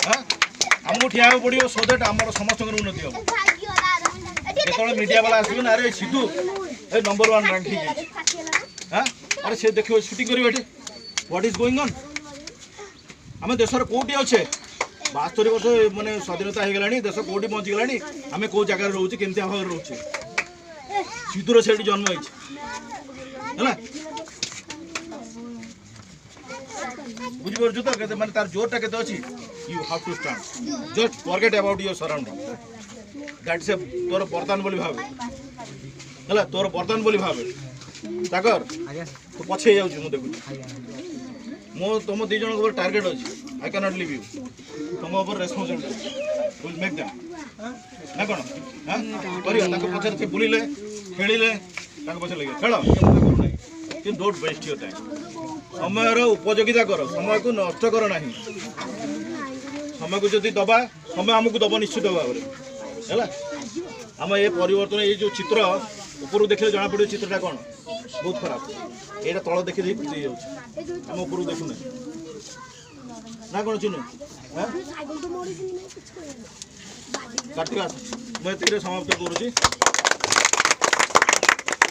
हाँ आमको ठिया पड़ो सो दैट आम समस्त उन्नति हम जो मीडिया वाला आसवे ना अरे सिद्धू ए नंबर 1 रैंक हाँ अरे से देखो शूटिंग करेंगे व्हाट इज गोइंग ऑन आम देशर कौटी अच्छे 72 वर्ष मानने स्वाधीनता हो गला देश कौटी पहुँची गला आम कौ जगार रोचे केमती भाव रोचे सिद्धूर से जन्म है बुझीपार तो के माने तार जोरटा केते अछि you have to stand just forget about your surrounding that से तोर बर्तन बोली भाव हला तोर बर्तन बोली भाव सागर तो पछे जाउछ मु देखु मो तुम दी जन को टारगेट अछि I can not leave you तुम ऊपर रेस्पोंसिबिलिटी विल मेक देम ना कोन हां करियो ताको पछर से बुलिले खेलिले ताको पछर लगे खेलो कि डोंट वेस्ट योर टाइम समय उपयोगिता कर समय को नष्ट कर ना समय को जदि दबा समय आमको दब निश्चित भाव है आम ये परिवर्तन ये जो चित्र ऊपर देखने जना पड़े चित्रटा कौन बहुत खराब ये तल देखी देखी खुशी आम ऊपर देखुना ना कौन चिन्ह कार्तिक मुझे समाप्त करुँच।